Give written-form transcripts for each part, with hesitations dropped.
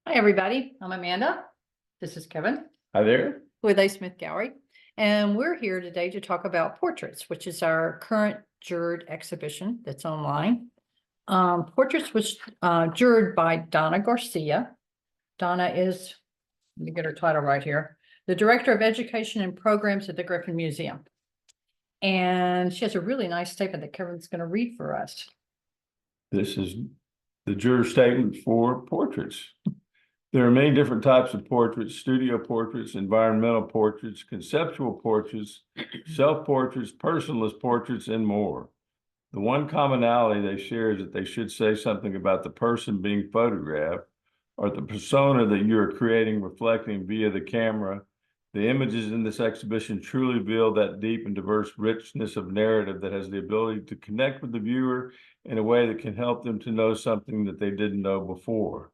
Hi, everybody. I'm Amanda. This is Kevin Hi there. with A. Smith Gallery. And we're here today to talk about portraits, which is our current juror exhibition that's online. Portraits was juror by Donna Garcia. Donna is, let me get her title right here, the Director of Education and Programs at the Griffin Museum. And she has a really nice statement that Kevin's going to read for us. This is the juror statement for portraits. There are many different types of portraits: studio portraits, environmental portraits, conceptual portraits, self-portraits, personalist portraits, and more. The one commonality they share is that they should say something about the person being photographed or the persona that you are creating, reflecting via the camera. The images in this exhibition truly reveal that deep and diverse richness of narrative that has the ability to connect with the viewer in a way that can help them to know something that they didn't know before.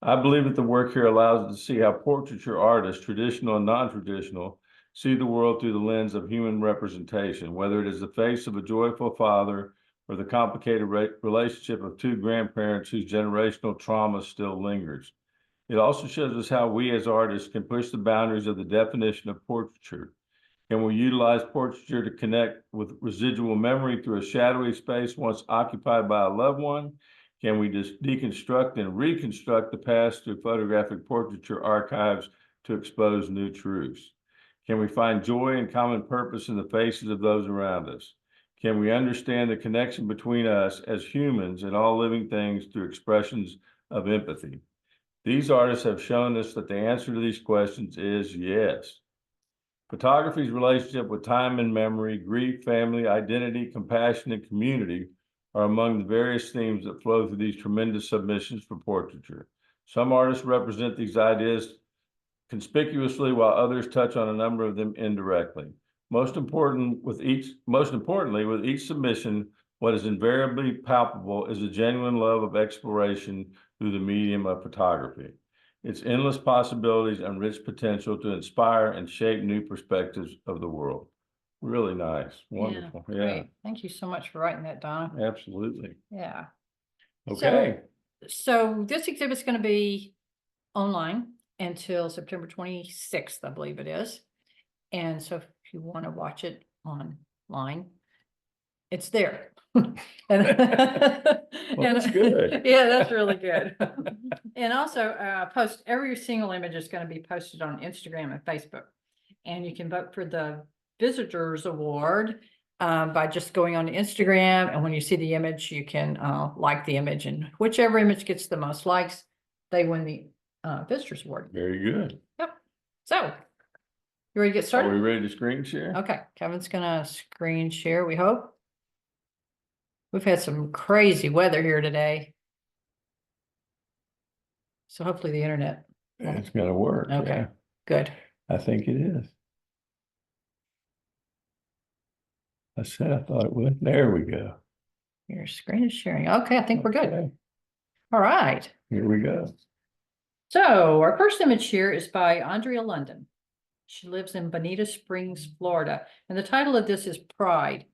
I believe that the work here allows us to see how portraiture artists, traditional and non-traditional, see the world through the lens of human representation, whether it is the face of a joyful father or the complicated relationship of two grandparents whose generational trauma still lingers. It also shows us how we as artists can push the boundaries of the definition of portraiture. Can we utilize portraiture to connect with residual memory through a shadowy space once occupied by a loved one? Can we just deconstruct and reconstruct the past through photographic portraiture archives to expose new truths? Can we find joy and common purpose in the faces of those around us? Can we understand the connection between us as humans and all living things through expressions of empathy? These artists have shown us that the answer to these questions is yes. Photography's relationship with time and memory, grief, family, identity, compassion, and community are among the various themes that flow through these tremendous submissions for portraiture. Some artists represent these ideas conspicuously, while others touch on a number of them indirectly. Most importantly, with each submission, what is invariably palpable is a genuine love of exploration through the medium of photography. Its endless possibilities and rich potential to inspire and shape new perspectives of the world. Really nice. Wonderful. Yeah. Great. Thank you so much for writing that, Donna. Absolutely. Yeah. Okay. So this exhibit's going to be online until September 26th, I believe it is. And so if you want to watch it online, it's there. That's good. Yeah, that's really good. And also every single image is going to be posted on Instagram and Facebook. And you can vote for the Visitors Award by just going on Instagram. And when you see the image, you can like the image. And whichever image gets the most likes, they win the Visitors Award. Very good. Yep. So, you ready to get started? Are we ready to screen share? Okay. Kevin's going to screen share, we hope. We've had some crazy weather here today. So hopefully the internet. It's going to work. Okay, yeah. Good. I think it is. I said I thought it would. There we go. Your screen is sharing. Okay, I think we're good. Okay, All right. here we go. So our first image here is by Andrea London. She lives in Bonita Springs, Florida. And the title of this is Pride.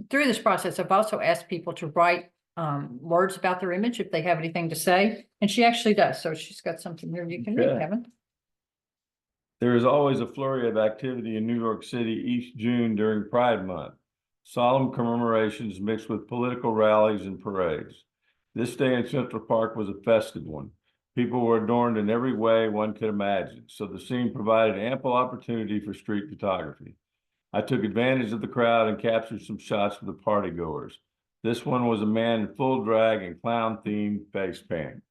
Through this process, I've also asked people to write words about their image if they have anything to say. And she actually does. So she's got something here you can read, Kevin. There is always a flurry of activity in New York City each June during Pride Month. Solemn commemorations mixed with political rallies and parades. This day in Central Park was a festive one. People were adorned in every way one could imagine, so the scene provided ample opportunity for street photography. I took advantage of the crowd and captured some shots of the partygoers. This one was a man in full drag and clown-themed face paint.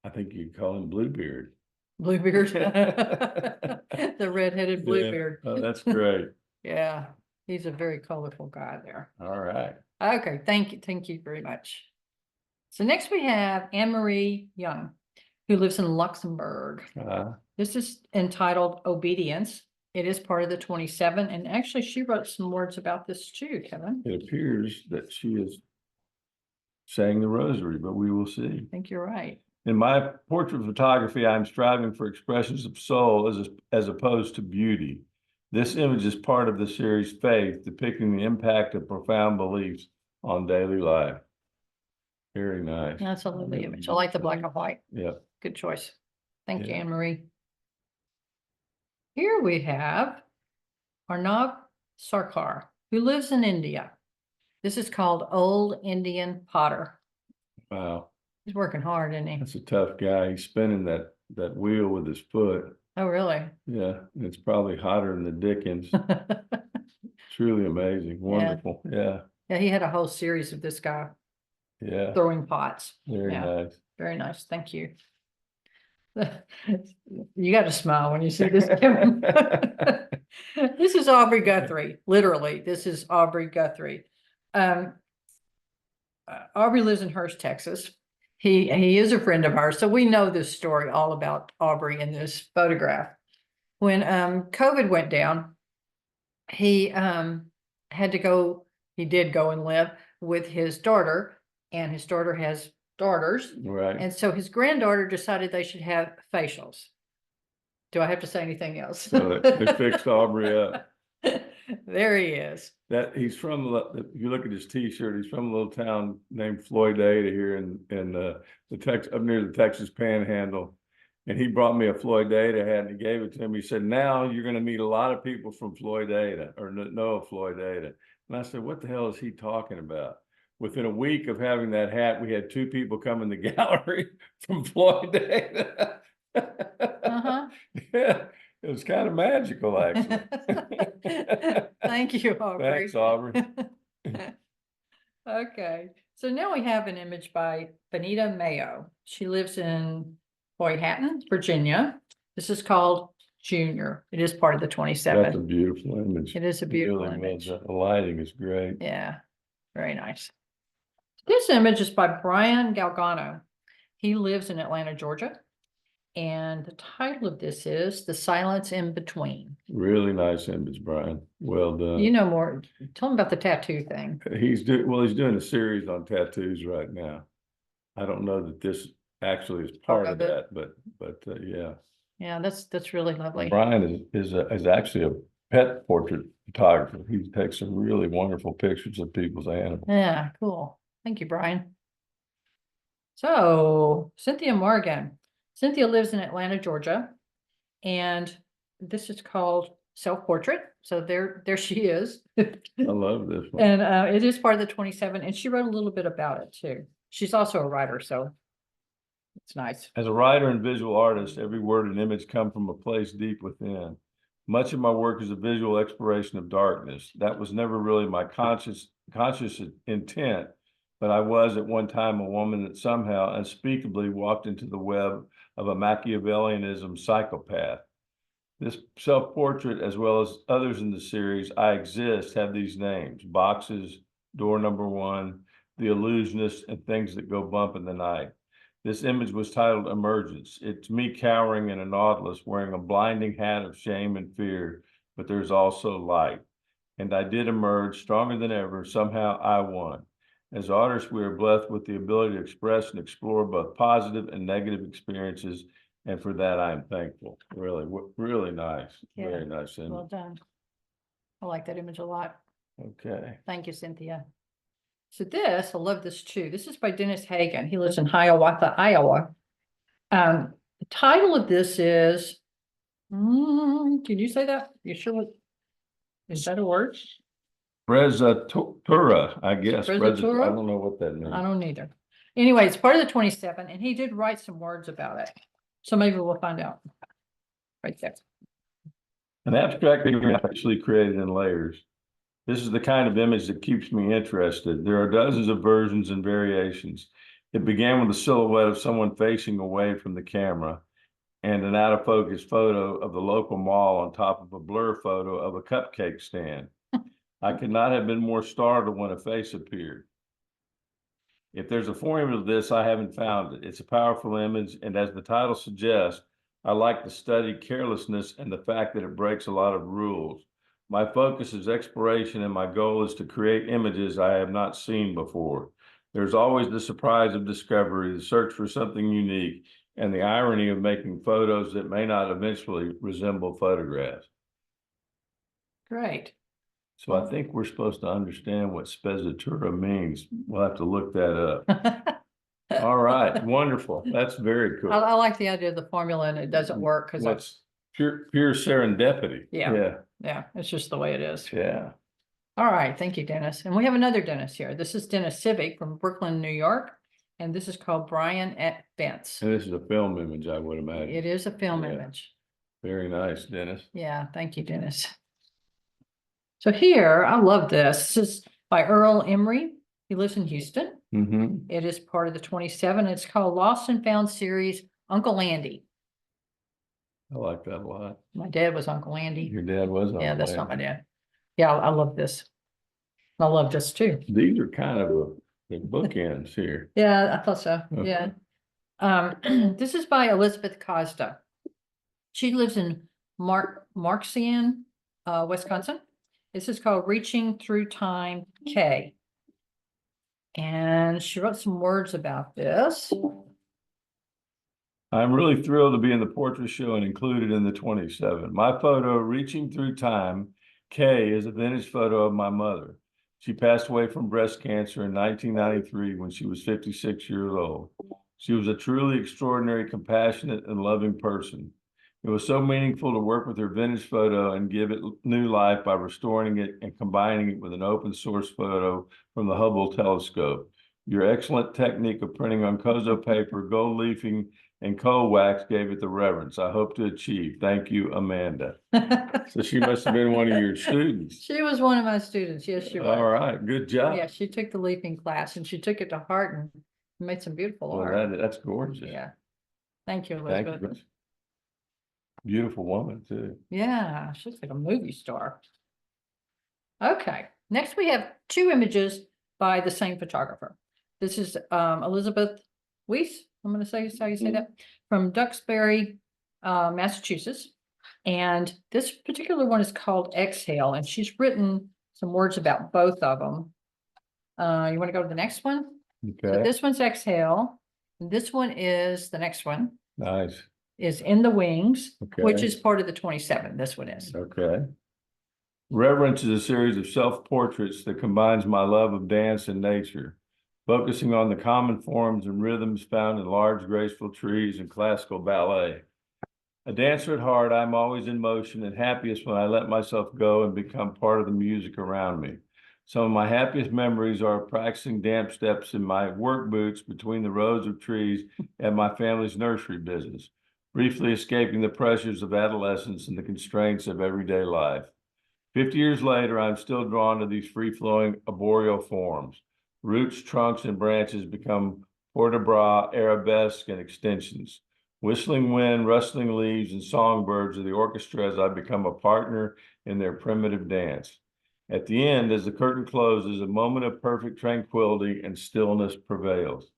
I think you'd call him Bluebeard. Bluebeard. The red-headed Bluebeard. Yeah. Oh, that's great. Yeah, he's a very colorful guy there. All right. Okay, thank you. Thank you very much. So next we have Anne-Marie Young, who lives in Luxembourg. This is entitled Obedience. It is part of the 27, and actually she wrote some words about this too, Kevin. It appears that she is saying the rosary, but we will see. I think you're right. In my portrait photography, I'm striving for expressions of soul as opposed to beauty. This image is part of the series Faith, depicting the impact of profound beliefs on daily life. Very nice. That's a lovely image. I like the black and white. Yeah. Good choice. Thank you, Yeah. Anne Marie. Here we have Arnav Sarkar, who lives in India. This is called Old Indian Potter. Wow. He's working hard, isn't he? That's a tough guy. He's spinning that wheel with his foot. Oh, really? Yeah. And it's probably hotter than the Dickens. Truly amazing. Wonderful. Yeah. Yeah, he had a whole series of this guy Yeah. throwing pots. Very Yeah. nice. Very nice. Thank you. You got to smile when you see this, Kevin. This is Aubrey Guthrie. Literally, this is Aubrey Guthrie. Aubrey lives in Hurst, Texas. He is a friend of ours, so we know this story all about Aubrey in this photograph. When COVID went down, he had to go. He did go and live with his daughter, and his daughter has daughters. Right. And so his granddaughter decided they should have facials. Do I have to say anything else? So they fixed Aubrey up. There he is. That he's from, if you look at his T-shirt, he's from a little town named Floydada here in the Texas, up near the Texas Panhandle. And he brought me a Floydada hat and he gave it to him. He said, "Now you're going to meet a lot of people from Floydada or know Floydada." And I said, "What the hell is he talking about?" Within a week of having that hat, we had 2 people come in the gallery from Floydada. Uh-huh. Yeah, it was kind of magical, actually. Thank you, Aubrey. Thanks, Aubrey. Okay, so now we have an image by Benita Mayo. She lives in Powhatan, Virginia. This is called Junior. It is part of the That's a 27. beautiful image. It is a beautiful Really well image. done. The lighting is great. Yeah, very nice. This image is by Brian Galgano. He lives in Atlanta, Georgia. And the title of this is The Silence in Between. Really nice image, Brian. Well done. You know more. Tell him about the tattoo thing. He's doing a series on tattoos right now. I don't know that this actually is part of that, but yeah. Yeah, that's really lovely. Brian is actually a pet portrait photographer. He takes some really wonderful pictures of people's animals. Yeah, cool. Thank you, Brian. So Cynthia Morgan. Cynthia lives in Atlanta, Georgia, and this is called Self-Portrait. So there she is. I love this one. And it is part of the 27, and she wrote a little bit about it too. She's also a writer, so it's nice. As a writer and visual artist, every word and image come from a place deep within. Much of my work is a visual exploration of darkness. That was never really my conscious intent, but I was at one time a woman that somehow unspeakably walked into the web of a Machiavellianism psychopath. This self-portrait, as well as others in the series, I Exist, have these names: Boxes, Door Number 1, The Illusionist, and Things That Go Bump in the Night. This image was titled Emergence. It's me cowering in a nautilus, wearing a blinding hat of shame and fear, but there's also light. And I did emerge stronger than ever. Somehow I won. As artists, we are blessed with the ability to express and explore both positive and negative experiences. And for that, I'm thankful. Really, really nice. Yeah. Very nice image. Well done. I like that image a lot. Okay. Thank you, Cynthia. So this, I love this too. This is by Dennis Hagen. He lives in Hiawatha, Iowa. The title of this is, can you say that? You sure? Is that a word? Brezatura, I guess. Brezatura? I don't know what that means. I don't either. Anyway, it's part of the 27, and he did write some words about it. So maybe we'll find out. Right there. An abstract figure is actually created in layers. This is the kind of image that keeps me interested. There are dozens of versions and variations. It began with a silhouette of someone facing away from the camera and an out of focus photo of the local mall on top of a blur photo of a cupcake stand. I could not have been more startled when a face appeared. If there's a formula to this, I haven't found it. It's a powerful image, and as the title suggests, I like to study carelessness and the fact that it breaks a lot of rules. My focus is exploration, and my goal is to create images I have not seen before. There's always the surprise of discovery, the search for something unique, and the irony of making photos that may not eventually resemble photographs. Great. So I think we're supposed to understand what spezzatura means. We'll have to look that up. All right, wonderful. That's very I cool. like the idea of the formula and it doesn't work because What's pure serendipity. Yeah. yeah, it's just the way it is. Yeah. All right, thank you, Dennis. And we have another Dennis here. This is Dennis Civic from Brooklyn, New York. And this is called Brian at Bent's. And this is a film image, I would imagine. It is a film Yeah. image. Very nice, Dennis. Yeah, thank you, Dennis. So here, I love this. This is by Earl Emery. He lives in Houston. Mm-hmm. It is part of the 27. It's called Lost and Found series, Uncle Andy. I like that a lot. My dad was Uncle Andy. Your dad was on. Yeah, that's not my dad. Yeah, I love this. I love this too. These are kind of the bookends here. Yeah, I thought so. Okay. Yeah. This is by Elizabeth Costa. She lives in Marxian, Wisconsin. This is called Reaching Through Time K. And she wrote some words about this. I'm really thrilled to be in the portrait show and included in the 27. My photo, Reaching Through Time, K, is a vintage photo of my mother. She passed away from breast cancer in 1993 when she was 56 years old. She was a truly extraordinary, compassionate, and loving person. It was so meaningful to work with her vintage photo and give it new life by restoring it and combining it with an open source photo from the Hubble telescope. Your excellent technique of printing on Kozo paper, gold leafing, and coal wax gave it the reverence I hope to achieve. Thank you, Amanda. So she must have been one of your students. She was one of my students. Yes, she was. All right, good job. Yeah, she took the leaping class and she took it to heart and made some beautiful Well, art. that's gorgeous. Yeah. Thank you, Thank Elizabeth. you. Beautiful woman too. Yeah, she's like a movie star. Okay, next we have two images by the same photographer. This is Elizabeth Weiss, I'm going to say how you say that, from Duxbury, Massachusetts. And this particular one is called Exhale, and she's written some words about both of them. You want to go to the next one? So Okay, this one's Exhale. And this one is the next one nice. is In the Wings, which Okay. is part of the 27. This one is. Okay. Reverence is a series of self-portraits that combines my love of dance and nature, focusing on the common forms and rhythms found in large, graceful trees and classical ballet. A dancer at heart, I'm always in motion and happiest when I let myself go and become part of the music around me. Some of my happiest memories are practicing damp steps in my work boots between the rows of trees at my family's nursery business, briefly escaping the pressures of adolescence and the constraints of everyday life. 50 years later, I'm still drawn to these free-flowing arboreal forms. Roots, trunks, and branches become port-de-bras, arabesque, and extensions. Whistling wind, rustling leaves, and songbirds are the orchestra as I become a partner in their primitive dance. At the end, as the curtain closes, a moment of perfect tranquility and stillness prevails.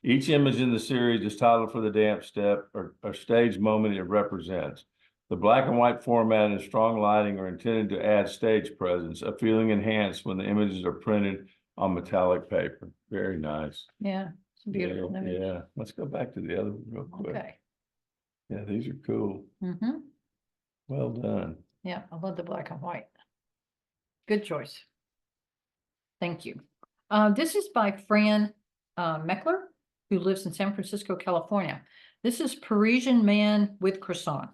Each image in the series is titled for the damp step or stage moment it represents. The black and white format and strong lighting are intended to add stage presence, a feeling enhanced when the images are printed on metallic paper. Very nice. Yeah, it's a beautiful image. Yeah, let's go back to the other one real quick. Okay. Yeah, these are cool. Mm-hmm. Well done. Yeah, I love the black and white. Good choice. Thank you. This is by Fran Meckler, who lives in San Francisco, California. This is Parisian Man with Croissant.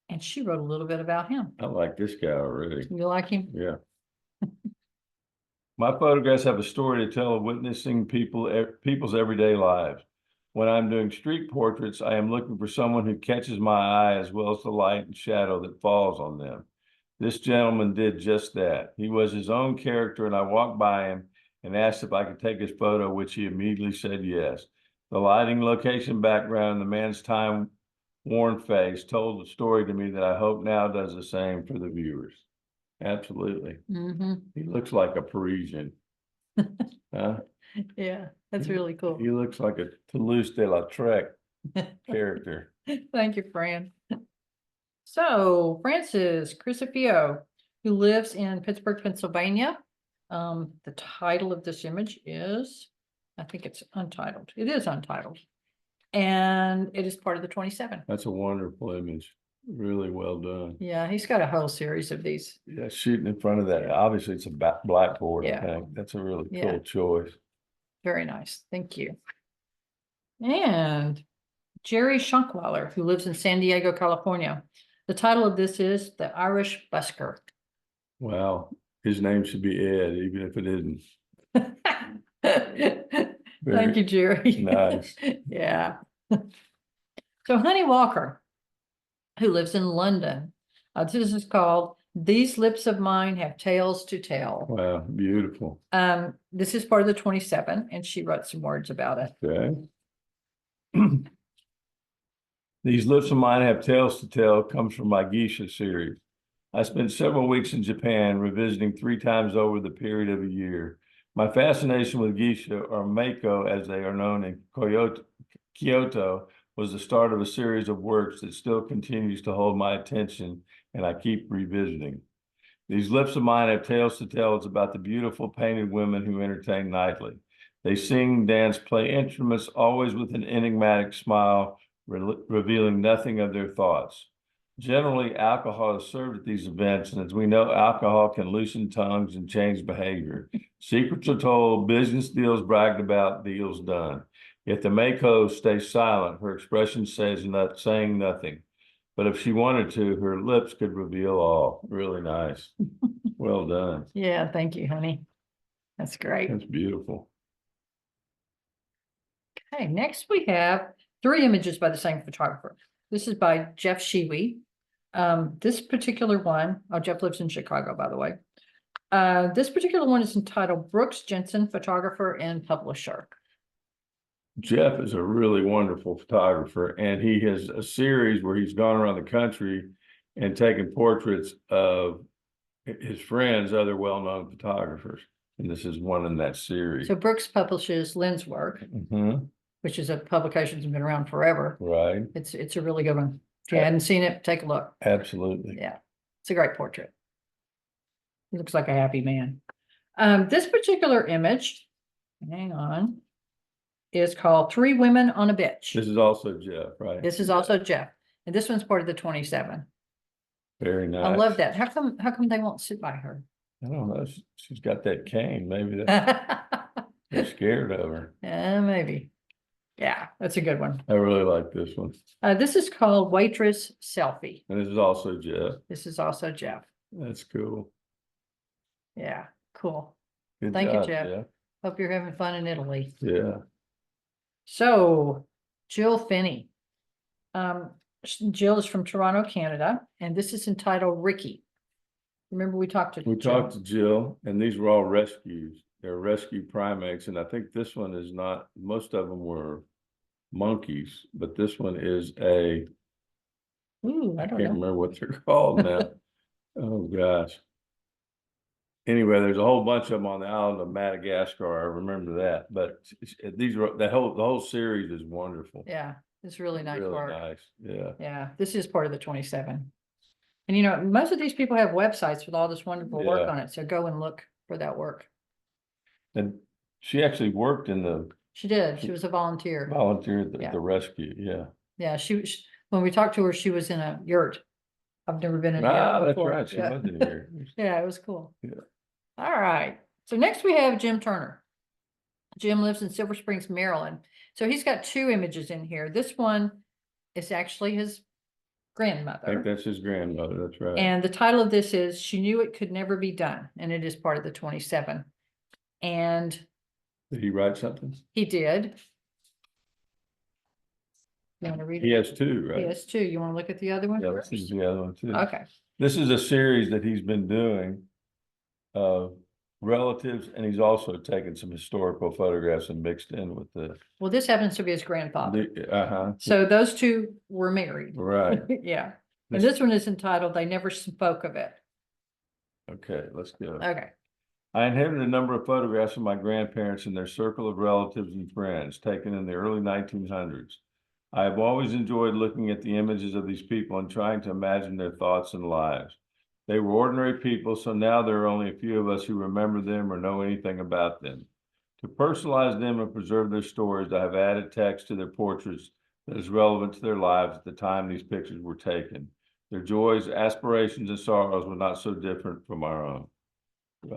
And she wrote a little bit about him. I like this guy already. You like him? Yeah. My photographs have a story to tell of witnessing people's everyday lives. When I'm doing street portraits, I am looking for someone who catches my eye as well as the light and shadow that falls on them. This gentleman did just that. He was his own character, and I walked by him and asked if I could take his photo, which he immediately said yes. The lighting, location, background, the man's time-worn face told the story to me that I hope now does the same for the viewers. Absolutely. Mm-hmm. He looks like a Parisian. Huh? Yeah, that's really cool. He looks like a Toulouse-Lautrec character. Thank you, Fran. So Francis Crucifio, who lives in Pittsburgh, Pennsylvania. The title of this image is, I think it's untitled. It is untitled. And it is part of the 27. That's a wonderful image. Really well done. Yeah, he's got a whole series of these. Yeah, shooting in front of that. Obviously, it's a blackboard, I Yeah. think. That's a really Yeah. cool choice. Very nice. Thank you. And Jerry Schunkwaller, who lives in San Diego, California. The title of this is The Irish Busker. Wow, his name should be Ed, even if it isn't. Thank you, Jerry. Nice. Yeah. So Honey Walker, who lives in London. This is called These Lips of Mine Have Tales to Tell. Wow, beautiful. This is part of the 27, and she wrote some words about it. Okay. These lips of mine have tales to tell comes from my geisha series. I spent several weeks in Japan, revisiting 3 times over the period of a year. My fascination with geisha, or Mako as they are known in Kyoto, was the start of a series of works that still continues to hold my attention and I keep revisiting. These lips of mine have tales to tell. It's about the beautiful painted women who entertain nightly. They sing, dance, play instruments, always with an enigmatic smile, revealing nothing of their thoughts. Generally, alcohol is served at these events, and as we know, alcohol can loosen tongues and change behavior. Secrets are told, business deals bragged about, deals done. Yet the Mako stays silent. Her expression says saying nothing. But if she wanted to, her lips could reveal all. Really nice. Well done. Yeah, thank you, honey. That's great. That's beautiful. Okay, next we have 3 images by the same photographer. This is by Jeff Shewy. This particular one, Jeff lives in Chicago, by the way. This particular one is entitled Brooks Jensen, Photographer and Publisher. Jeff is a really wonderful photographer, and he has a series where he's gone around the country and taken portraits of his friends, other well-known photographers. And this is one in that series. So Brooks publishes Lens Work, which is a publication that's been around forever. Right. It's a really good one. If you hadn't seen it, take a look. Absolutely. Yeah, it's a great portrait. He looks like a happy man. This particular image, hang on, is called 3 Women on a Bitch. This is also Jeff, right? This is also Jeff, and this one's part of the 27. Very nice. I love that. How come they won't sit by her? I don't know. She's got that cane. Maybe they're scared of her. Yeah, maybe. Yeah, that's a good one. I really like this one. This is called Waitress Selfie. And this is also Jeff. This is also Jeff. That's cool. Yeah, cool. Good Thank job, you, Jeff. Hope you're having fun in Italy. Yeah. So, Jill Finney. Jill is from Toronto, Canada, and this is entitled Ricky. Remember we talked to We Jill? talked to Jill, and these were all rescues. They're rescue primates, and I think this one is not, most of them were monkeys, but this one is I Ooh, I can't don't know. remember what they're called now. Oh, gosh. Anyway, there's a whole bunch of them on the island of Madagascar. I remember that, but these are the whole series is wonderful. Yeah, it's really nice Really work. nice. Yeah. Yeah, this is part of the 27. And you know, most of these people have websites with all this wonderful work Yeah. on it. So go and look for that work. And she actually worked in the She did. She was a volunteer. volunteer at Yeah. the rescue. Yeah. Yeah, she when we talked to her, she was in a yurt. I've never been in a Ah, yurt that's before. right. She Yeah. was in here. Yeah, it was cool. Yeah. All right. So next we have Jim Turner. Jim lives in Silver Springs, Maryland. So he's got 2 images in here. This one is actually his I think grandmother. that's his grandmother. That's right. And the title of this is She Knew It Could Never Be Done. And it is part of the 27. And Did he write something? he did. You want to read it? He has 2, right? He has 2. You want to look at the other one Yeah, first? this is the other one too. Okay. This is a series that he's been doing of relatives, and he's also taken some historical photographs and mixed in with the, Well, this happens to be his grandfather. So those 2 were married. right. Yeah. And this one is entitled They Never Spoke of It. Okay, let's go. Okay. I inherited a number of photographs of my grandparents and their circle of relatives and friends taken in the early 1900s. I have always enjoyed looking at the images of these people and trying to imagine their thoughts and lives. They were ordinary people, so now there are only a few of us who remember them or know anything about them. To personalize them and preserve their stories, I have added text to their portraits that is relevant to their lives at the time these pictures were taken. Their joys, aspirations, and sorrows were not so different from our own.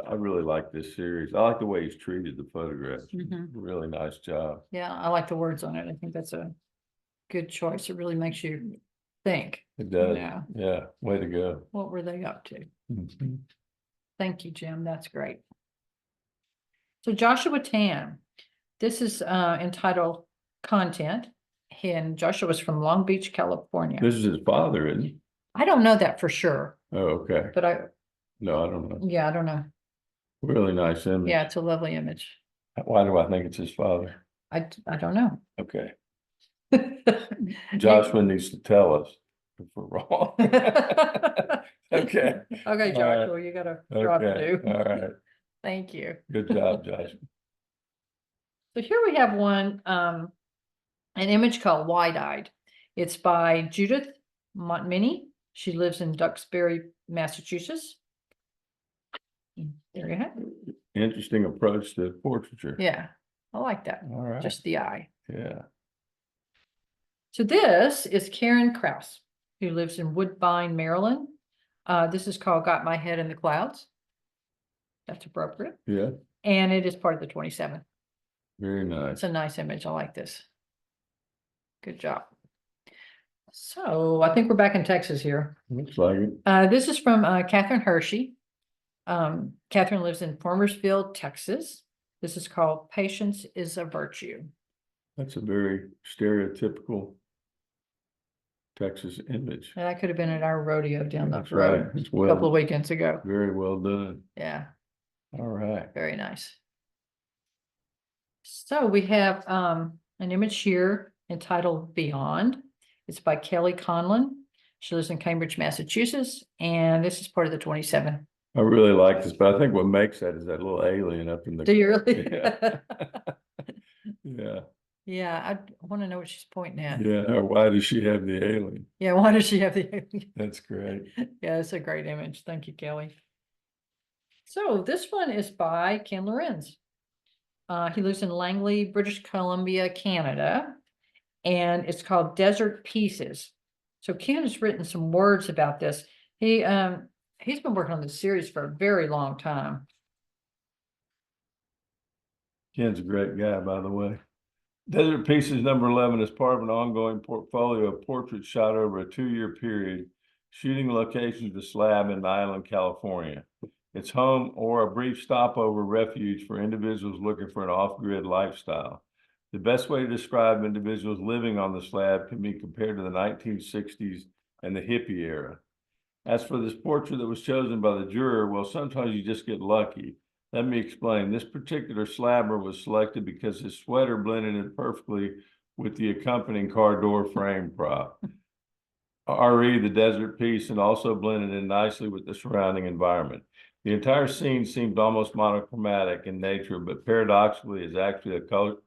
I really like this series. I like the way he's treated the photographs. Mhm. Really nice job. Yeah, I like the words on it. I think that's a good choice. It really makes you think, It does. Yeah. Yeah, way to go. what were they up to? Mhm. Thank you, Jim. That's great. So Joshua Tan, this is entitled Content. And Joshua's from Long Beach, California. This is his father, isn't he? I don't know that for sure, Oh, okay. but No, I don't know. yeah, I don't know. Really nice image. Yeah, it's a lovely image. Why do I think it's his father? I don't know. Okay. Joshua needs to tell us if we're wrong. Okay. Okay, All right. Joshua, you got a job to Okay, do. all right. Thank you. Good job, Joshua. So here we have one, an image called Wide Eyed. It's by Judith Montminy. She lives in Duxbury, Massachusetts. There you have it. Interesting approach to portraiture. Yeah, I like that. All right. Just the eye. Yeah. So this is Karen Kraus, who lives in Woodbine, Maryland. This is called Got My Head in the Clouds. That's appropriate. Yeah. And it is part of the 27th. Very nice. It's a nice image. I like this. Good job. So I think we're back in Texas here. Looks like it. This is from Catherine Hershey. Catherine lives in Farmersville, Texas. This is called Patience is a Virtue. That's a very stereotypical Texas image. And that could have been at our rodeo down the That's right. road It's a couple of weekends ago. very well done. Yeah, All right. very nice. So we have an image here entitled Beyond. It's by Kelly Conlon. She lives in Cambridge, Massachusetts, and this is part of the 27. I really like this, but I think what makes that is that little alien up in the. Do you really? Yeah. Yeah. Yeah, I want to know what she's pointing at. Yeah. Or why does she have the alien? Yeah, why does she have the? That's great. Yeah, it's a great image. Thank you, Kelly. So this one is by Ken Lorenz. He lives in Langley, British Columbia, Canada, and it's called Desert Pieces. So Ken has written some words about this. He's been working on this series for a very long time. Ken's a great guy, by the way. Desert Pieces number 11 is part of an ongoing portfolio of portraits shot over a 2-year period, shooting locations to Slab in Island, California. It's home or a brief stopover refuge for individuals looking for an off-grid lifestyle. The best way to describe individuals living on the slab can be compared to the 1960s and the hippie era. As for this portrait that was chosen by the juror, well, sometimes you just get lucky. Let me explain. This particular slabber was selected because his sweater blended in perfectly with the accompanying car door frame prop. RE, the desert piece, and also blended in nicely with the surrounding environment. The entire scene seemed almost monochromatic in nature, but paradoxically is actually a colored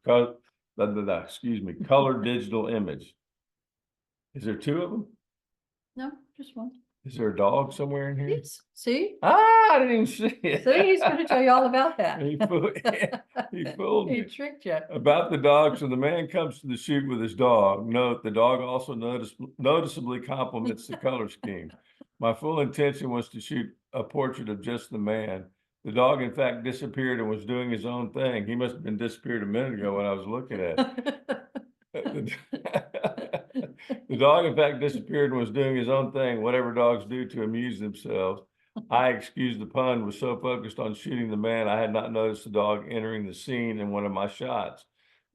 digital image. Is there 2 of them? No, just one. Is there a dog somewhere in here? Yes. See? Ah, I didn't even see it. See, he's going to tell you all about that. He fooled He me. tricked you. About the dog, so the man comes to the shoot with his dog. Note, the dog also noticeably complements the color scheme. My full intention was to shoot a portrait of just the man. The dog, in fact, disappeared and was doing his own thing. He must have been disappeared a minute ago when I was looking at it. The dog, in fact, disappeared and was doing his own thing, whatever dogs do to amuse themselves. I, excuse the pun, was so focused on shooting the man, I had not noticed the dog entering the scene in one of my shots.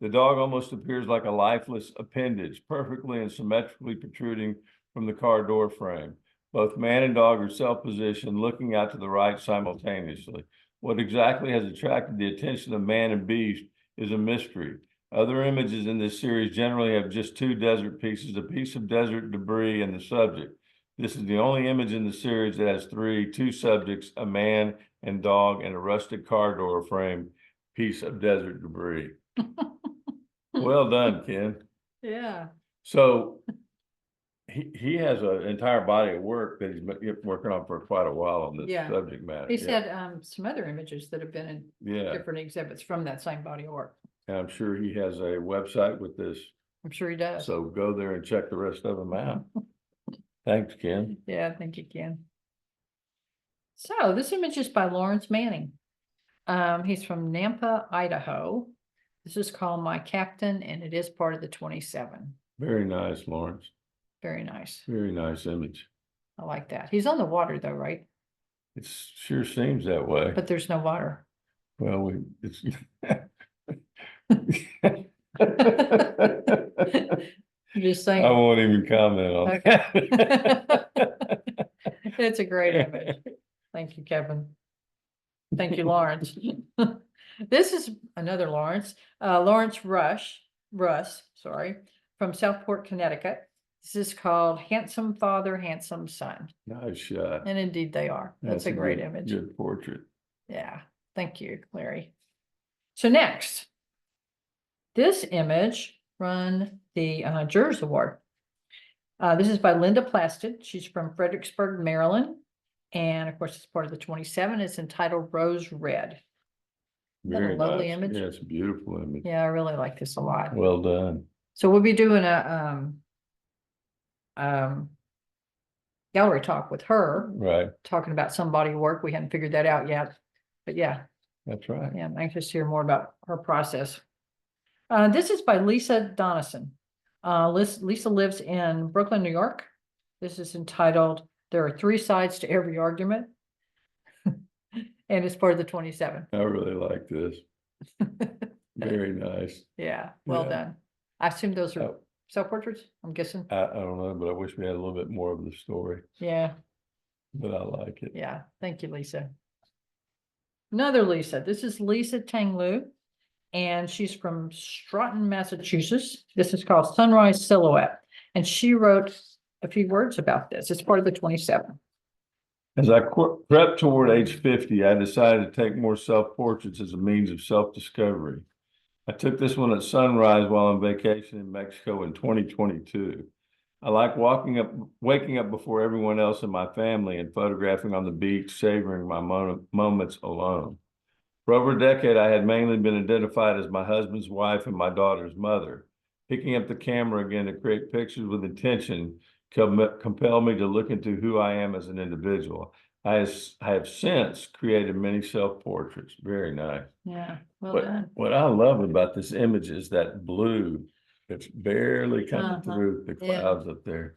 The dog almost appears like a lifeless appendage, perfectly and symmetrically protruding from the car door frame. Both man and dog are self-positioned, looking out to the right simultaneously. What exactly has attracted the attention of man and beast is a mystery. Other images in this series generally have just 2 desert pieces, a piece of desert debris, and the subject. This is the only image in the series that has 2 subjects, a man and dog, and a rustic car door frame piece of desert debris. Well done, Ken. Yeah. So he has an entire body of work that he's been working on for quite a while on this Yeah. subject matter. He's had some other images that have been in Yeah, different exhibits from that same body of work. and I'm sure he has a website with this. I'm sure he does. So go there and check the rest of them out. Thanks, Ken. Yeah, I think you can. So this image is by Lawrence Manning. He's from Nampa, Idaho. This is called My Captain, and it is part of the 27. Very nice, Lawrence. Very nice. Very nice image. I like that. He's on the water though, right? It sure seems that way. But there's no water. Well, it's. I'm just I saying, won't even comment on that. it's a great image. Thank you, Kevin. Thank you, Lawrence. This is another Lawrence, Lawrence Russ, sorry, from Southport, Connecticut. This is called Handsome Father, Handsome Son. Nice shot. And indeed they are. That's a great image. Good portrait. Yeah, thank you, Larry. So next, this image won the Jurors Award. This is by Linda Plaisted. She's from Fredericksburg, Maryland. And of course, it's part of the 27. It's entitled Rose Red. Isn't that a Very lovely nice. image? Yeah, it's a beautiful image. Yeah, I really like this a lot. Well done. So we'll be doing a gallery talk with her, Right. talking about some body of work. We haven't figured that out yet. But yeah, That's right. yeah, I'm anxious to hear more about her process. This is by Lisa Donison. Lisa lives in Brooklyn, New York. This is entitled There Are Three Sides to Every Argument. And it's part of the 27. I really like this. Very nice. Yeah, well Yeah. done. I assume those are Oh. self-portraits, I'm guessing. I don't know, but I wish we had a little bit more of the story, Yeah, but I like it. yeah. Thank you, Lisa. Another Lisa. This is Lisa Tanglu, and she's from Stoughton, Massachusetts. This is called Sunrise Silhouette. And she wrote a few words about this. It's part of the 27. As I prepped toward age 50, I decided to take more self-portraits as a means of self-discovery. I took this one at sunrise while on vacation in Mexico in 2022. I like waking up before everyone else in my family and photographing on the beach, savoring my moments alone. For over a decade, I had mainly been identified as my husband's wife and my daughter's mother. Picking up the camera again to create pictures with intention compelled me to look into who I am as an individual. I have since created many self-portraits. Very nice. Yeah, well done. What I love about this image is that blue that's barely coming through the Yeah. clouds up there.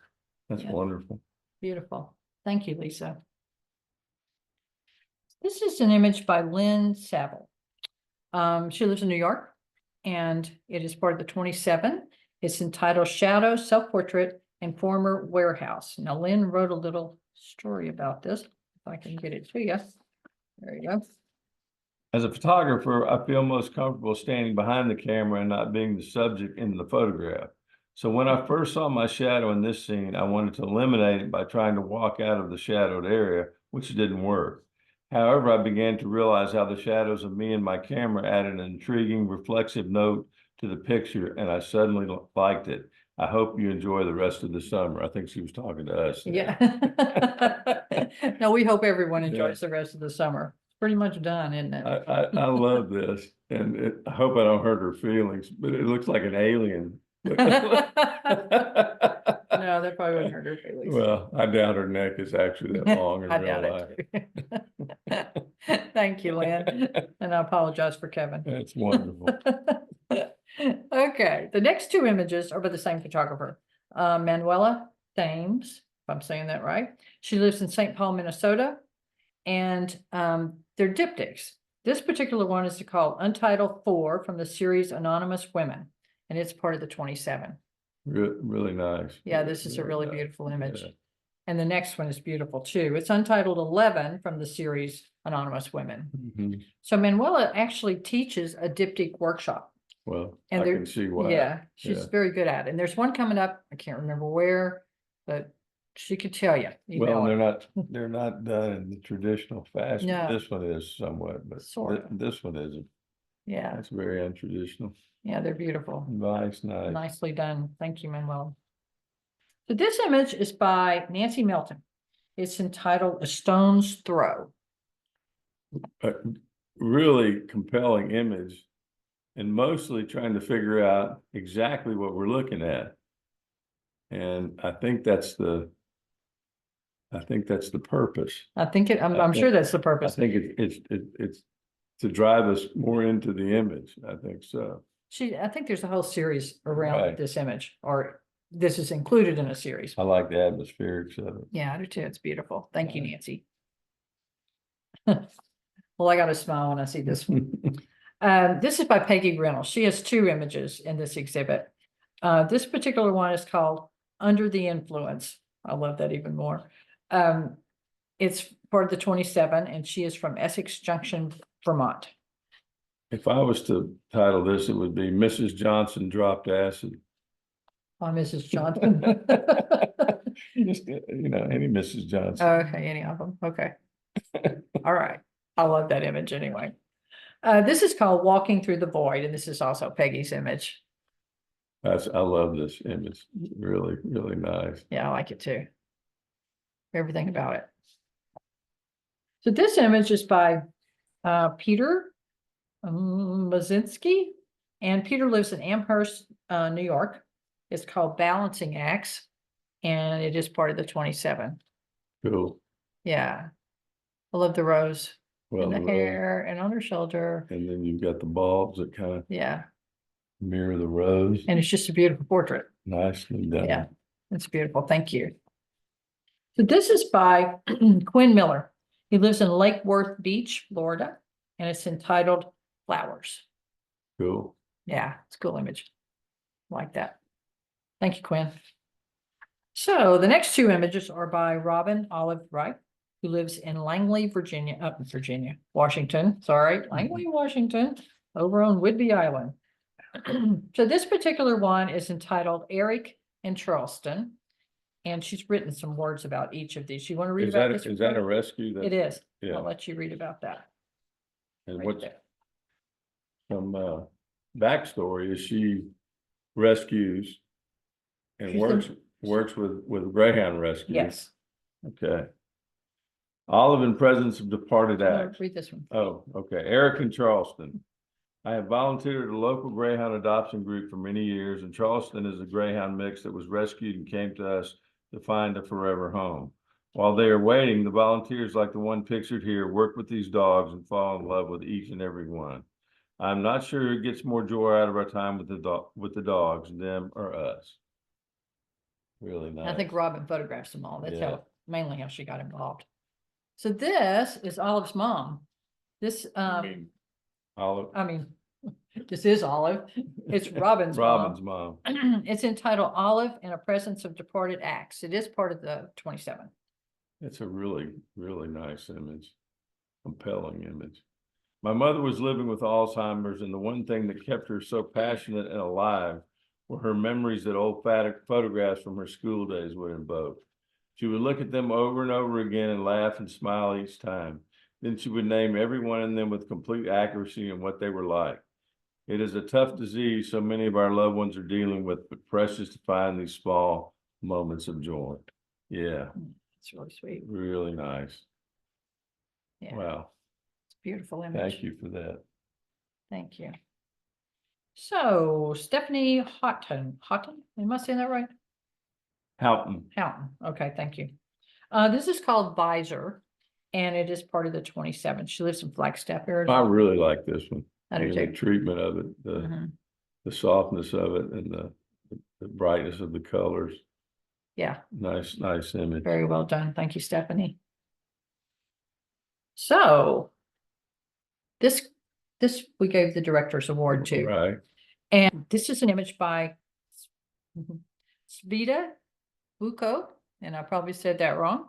That's Yeah. wonderful. Beautiful. Thank you, Lisa. This is an image by Lynn Saville. She lives in New York, and it is part of the 27. It's entitled Shadow Self-Portrait and Former Warehouse. Now, Lynn wrote a little story about this. If I can get it to you. There you go. As a photographer, I feel most comfortable standing behind the camera and not being the subject in the photograph. So when I first saw my shadow in this scene, I wanted to eliminate it by trying to walk out of the shadowed area, which didn't work. However, I began to realize how the shadows of me and my camera added an intriguing, reflexive note to the picture, and I suddenly liked it. I hope you enjoy the rest of the summer. I think she was talking to us. Yeah. No, we hope everyone enjoys the rest of the summer. It's pretty much done, isn't it? I love this, and I hope I don't hurt her feelings, but it looks like an alien. No, that probably wouldn't hurt her feelings. Well, I doubt her neck is actually that long in I real doubt life. it too. Thank you, Lynn, and I apologize for Kevin. That's wonderful. Okay, the next two images are by the same photographer, Manuela Thames, if I'm saying that right. She lives in St. Paul, Minnesota, and they're diptychs. This particular one is called Untitled 4 from the series Anonymous Women, and it's part of the 27. Really nice. Yeah, this is a really beautiful image. Yeah. And the next one is beautiful too. It's Untitled 11 from the series Anonymous Women. Mhm. So Manuela actually teaches a diptych workshop. Well, And I they're- can see why. Yeah, she's Yeah. very good at it. And there's one coming up, I can't remember where, but she could tell you. Well, Email it. they're not done in the traditional fashion. No. This one is somewhat, but Sort of. this one isn't. Yeah, That's very untraditional. yeah, they're beautiful. Nice. Nicely done. Thank you, Manuel. So this image is by Nancy Melton. It's entitled A Stone's Throw. A really compelling image, and mostly trying to figure out exactly what we're looking at. And I think that's the I think that's the purpose. I'm sure that's the I purpose. think it's to drive us more into the image. I think so. I think there's a whole series around Right. this image, or this is included in a series. I like the atmospherics of it. Yeah, I do too. It's beautiful. Thank you, Nancy. Well, I got a smile when I see this one. This is by Peggy Reynolds. She has two images in this exhibit. This particular one is called Under the Influence. I love that even more. It's part of the 27, and she is from Essex Junction, Vermont. If I was to title this, it would be Mrs. Johnson Dropped Acid. Oh, Mrs. Johnson. Just, any Mrs. Johnson. Okay, any of them. Okay. All right. I love that image anyway. This is called Walking Through the Void, and this is also Peggy's image. I love this image. Really, really nice. Yeah, I like it too. Everything about it. So this image is by Peter Mazinski, and Peter lives in Amherst, New York. It's called Balancing Acts, and it is part of the 27. Cool. Yeah. I love the rose Well, in the the rose. hair and on her shoulder. And then you've got the bulbs that kind of Yeah. mirror the rose. And it's just a beautiful portrait. Nicely done. Yeah. It's beautiful. Thank you. So this is by Quinn Miller. He lives in Lake Worth Beach, Florida, and it's entitled Flowers. Cool. Yeah, it's a cool image. Like that. Thank you, Quinn. So the next two images are by Robin Olive Wright, who lives in Langley, Washington. Sorry, Langley, Washington, over on Whidbey Island. So this particular one is entitled Eric and Charleston, and she's written some words about each of these. You want to read about this? Is that a rescue? It is. Yeah. I'll let you read about that. And Right what's there. some backstory is she rescues and She's works with Greyhound Rescue. Yes. Okay. Olive in presence of departed No, acts. read this one. Oh, okay. Eric in Charleston. I have volunteered at a local Greyhound adoption group for many years, and Charleston is a Greyhound mix that was rescued and came to us to find a forever home. While they are waiting, the volunteers, like the one pictured here, work with these dogs and fall in love with each and every one. I'm not sure who gets more joy out of our time with the dogs, them or us. Really nice. I think Robin photographs them all. That's Yeah. mainly how she got involved. So this is Olive's mom. This, Olive. this is Olive. It's Robin's Robin's mom. mom. It's entitled Olive in a Presence of Departed Acts. It is part of the 27. It's a really, really nice image. Compelling image. My mother was living with Alzheimer's, and the one thing that kept her so passionate and alive were her memories that old photographs from her school days would invoke. She would look at them over and over again and laugh and smile each time. Then she would name every one of them with complete accuracy and what they were like. It is a tough disease so many of our loved ones are dealing with, but precious to find these small moments of joy. Yeah. It's really sweet. Really nice. Yeah. Wow. It's a beautiful image. Thank you for that. Thank you. So Stephanie Houghton, am I saying that right? Houghton. Okay, thank you. This is called Visor, and it is part of the 27. She lives in Flagstaff, I Arizona. really like this one. I do The too. treatment of it, the softness of it, and the brightness of the colors. Yeah, Nice image. very well done. Thank you, Stephanie. So this we gave the director's award to. Right. And this is an image by Seveta Butko, and I probably said that wrong,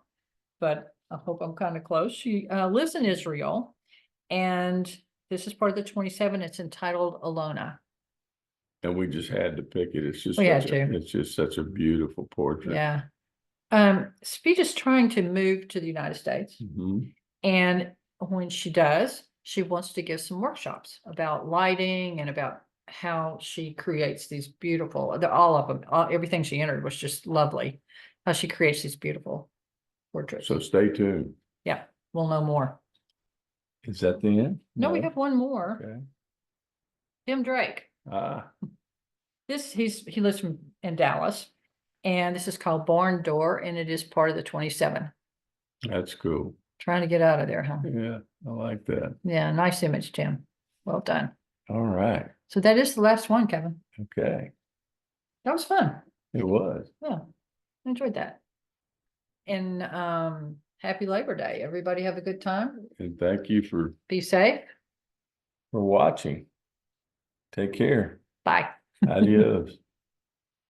but I hope I'm kind of close. She lives in Israel, and this is part of the 27. It's entitled Alona. And we just had to pick it. It's just it's just such a beautiful portrait. Yeah. Seveta's trying to move to the United States, and when she does, she wants to give some workshops about lighting and about how she creates these beautiful, all of them, everything she entered was just lovely. How she creates these beautiful portraits. So stay tuned. Yeah, we'll know more. Is that the end? No, we have one more. Okay. Tim Drake. He lives in Dallas, and this is called Barn Door, and it is part of the 27. That's cool. Trying to get out of there, huh? Yeah, I like that. Yeah, nice image, Tim. Well done. All right. So that is the last one, Kevin. Okay. That was fun. It was. Yeah, I enjoyed that. And happy Labor Day. Everybody have a good time. And thank you for Be safe. watching. Take care. Bye. Adios.